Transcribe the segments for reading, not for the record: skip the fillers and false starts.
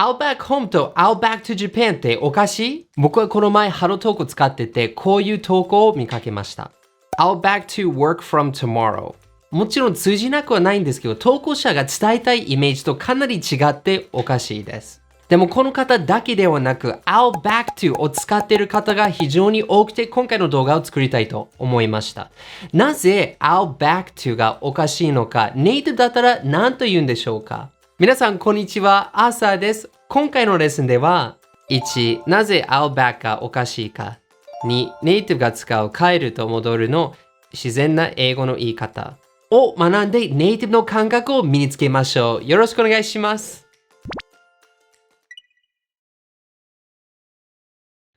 I'll back home と I'll back to Japan っておかしい？僕はこの前ハロートーク使っててこういう投稿を見かけました。I'll back to work from tomorrow。もちろん通じなくはないんですけど、投稿者が伝えたいイメージとかなり違っておかしいです。でもこの方だけではなく I'll back to を使っている方が非常に多くて今回の動画を作りたいと思いました。なぜ I'll back to がおかしいのか、ネイティブだったら何と言うんでしょうか？皆さんこんにちは、アーサーです。今回のレッスンでは1、なぜ I'll back がおかしいか。2、ネイティブが使う帰ると戻るの自然な英語の言い方を学んでネイティブの感覚を身につけましょう。よろしくお願いします。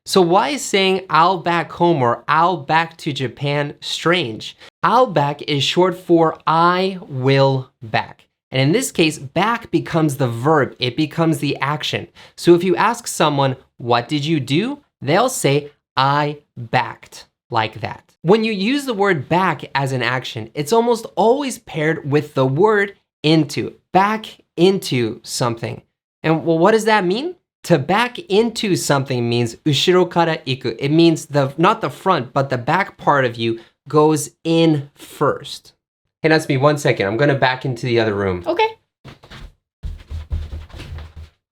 So why is saying I'll back home or I'll back to Japan strange? I'll back is short for I will back. And in this case, back becomes the verb. It becomes the action. So if you ask someone, what did you do? They'll say, I backed, like that. When you use the word back as an action, it's almost always paired with the word into, back into something. And well, what does that mean? To back into something means 後ろから行く. It means not the front, but the back part of you goes in first. Hey, Natsumi, 1 second. I'm gonna back into the other room. Okay.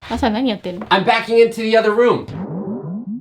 朝何やってんの？ I'm backing into the other room.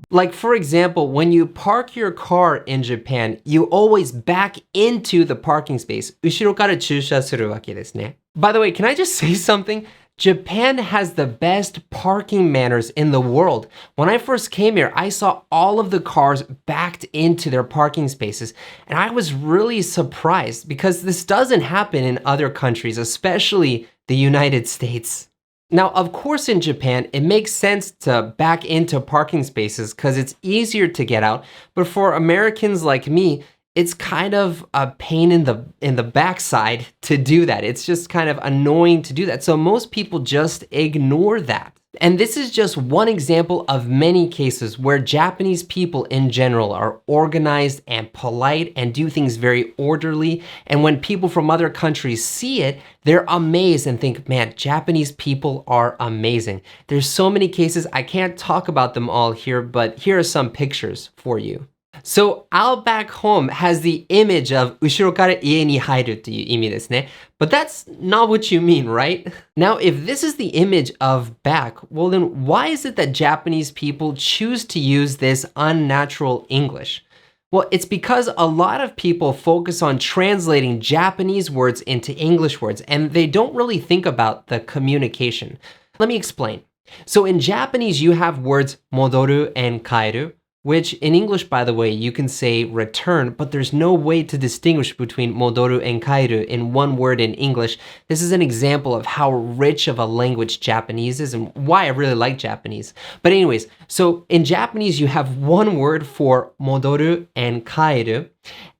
Like, for example, when you park your car in Japan, you always back into the parking space. 後ろから駐車するわけですね. By the way, can I just say something? Japan has the best parking manners in the world. When I first came here, I saw all of the cars backed into their parking spaces, and I was really surprised because this doesn't happen in other countries, especially the United States. Now, of course, in Japan, it makes sense to back into parking spaces because it's easier to get out, but for Americans like me, it's kind of a pain in the backside to do that. It's just kind of annoying to do that. So most people just ignore that. And this is just one example of many cases where Japanese people in general are organized and polite and do things very orderly. And when people from other countries see it, they're amazed and think, man, Japanese people are amazing. There's so many cases. I can't talk about them all here, but here are some pictures for you. So, I'll back home has the image of 後ろから家に入るという意味ですね. But that's not what you mean, right? Now, if this is the image of back, well then why is it that Japanese people choose to use this unnatural English? Well, it's because a lot of people focus on translating Japanese words into English words, and they don't really think about the communication. Let me explain. So in Japanese, you have words modoru and kaeru, which in English, by the way, you can say return, but there's no way to distinguish between modoru and kaeru in one word in English. This is an example of how rich of a language Japanese is and why I really like Japanese. But anyways, so in Japanese, you have one word for modoru and kaeru.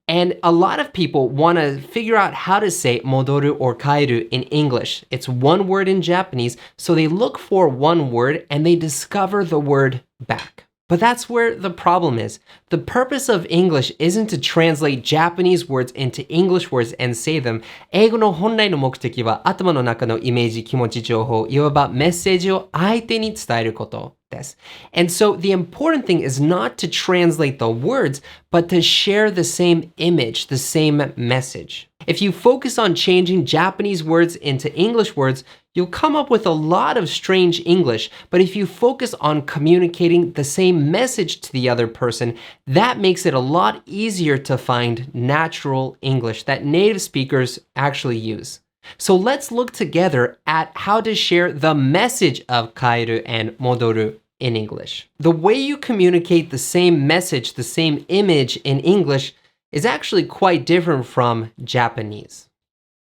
And a lot of people want to figure out how to say modoru or kaeru in English. It's one word in Japanese, so they look for one word and they discover the word back. But that's where the problem is. The purpose of English isn't to translate Japanese words into English words and say them. 英語の本来の目的は頭の中のイメージ、気持ち、情報、いわばメッセージを相手に伝えることです。And so the important thing is not to translate the words, but to share the same image, the same message. If you focus on changing Japanese words into English words, you'll come up with a lot of strange English, but if you focus on communicating the same message to the other person, that makes it a lot easier to find natural English that native speakers actually use. So let's look together at how to share the message of kaeru and modoru in English. The way you communicate the same message, the same image in English is actually quite different from Japanese.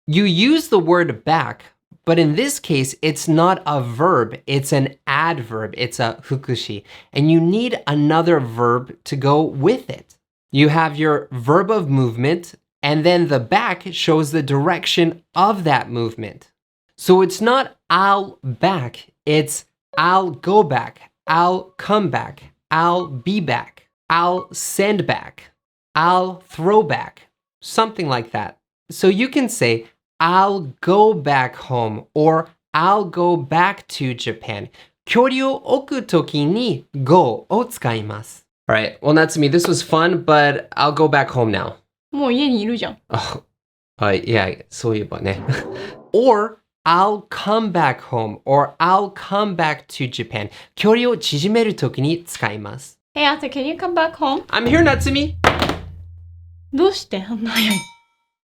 You use the word back, but in this case, it's not a verb, it's an adverb, it's a fukushi, and you need another verb to go with it. You have your verb of movement, and then the back shows the direction of that movement. So it's not I'll back, it's I'll go back, I'll come back, I'll be back, I'll send back, I'll throw back, something like that. So you can say, I'll go back home or I'll go back to Japan. 距離を置くときに go を使います。Alright, well, Natsumi, this was fun, but I'll go back home now. もう家にいるじゃん。Yeah, そういえばね。Or, I'll come back home, or I'll come back to Japan. 距離を縮めるときに使います。Hey, Arthur, can you come back home? I'm here, Natsumi. どうしてあんな早い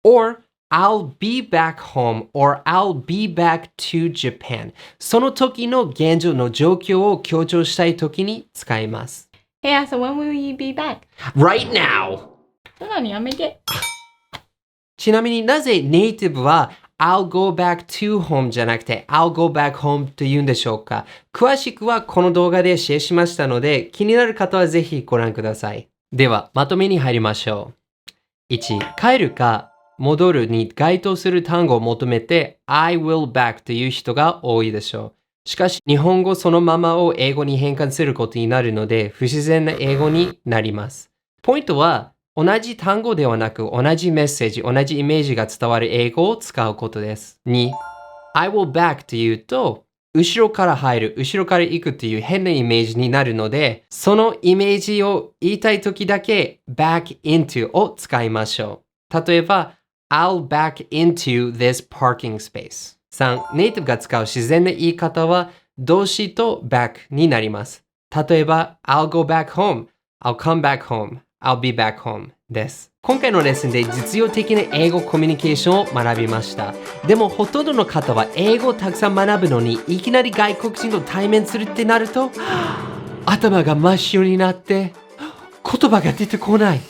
Or, I'll be back home, or I'll be back to Japan. その時の現状の状況を強調したいときに使います。Hey, Arthur, when will you be back? Right now! なのにやめて。ちなみになぜネイティブは I'll go back to home じゃなくて I'll go back home と言うんでしょうか。詳しくはこの動画でシェアしましたので気になる方はぜひご覧ください。ではまとめに入りましょう。1、帰るか戻るに該当する単語を求めて I will back という人が多いでしょう。しかし日本語そのままを英語に変換することになるので不自然な英語になります。ポイントは同じ単語ではなく同じメッセージ、同じイメージが伝わる英語を使うことです。2、I will back というと後ろから入る、後ろから行くという変なイメージになるのでそのイメージを言いたいときだけ back into を使いましょう。例えばI'll back into this parking space。3、ネイティブが使う自然な言い方は動詞と back になります。例えば I'll go back home、I'll come back home、I'll be back home です。今回のレッスンで実用的な英語コミュニケーションを学びました。でもほとんどの方は英語をたくさん学ぶのにいきなり外国人と対面するってなると頭が真っ白になって言葉が出てこない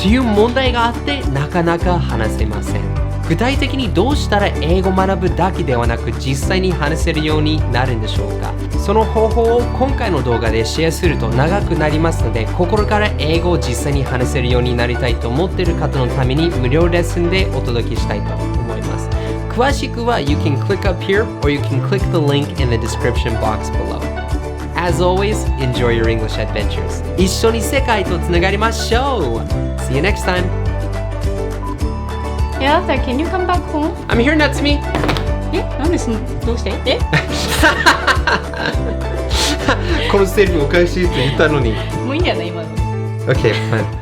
という問題があってなかなか話せません。具体的にどうしたら英語を学ぶだけではなく実際に話せるようになるんでしょうか。その方法を今回の動画でシェアすると長くなりますので心から英語を実際に話せるようになりたいと思っている方のために無料レッスンでお届けしたいと思います。詳しくは You can click up here or you can click the link in the description box below.As always, enjoy your English adventures. 一緒に世界とつながりましょう See you next time! Hey, Arthur, can you come back home? I'm here, Natsumi! なんでどうしてこのセリフおかしいと言ったのに。もういいんだよね、今の。Okay, fine.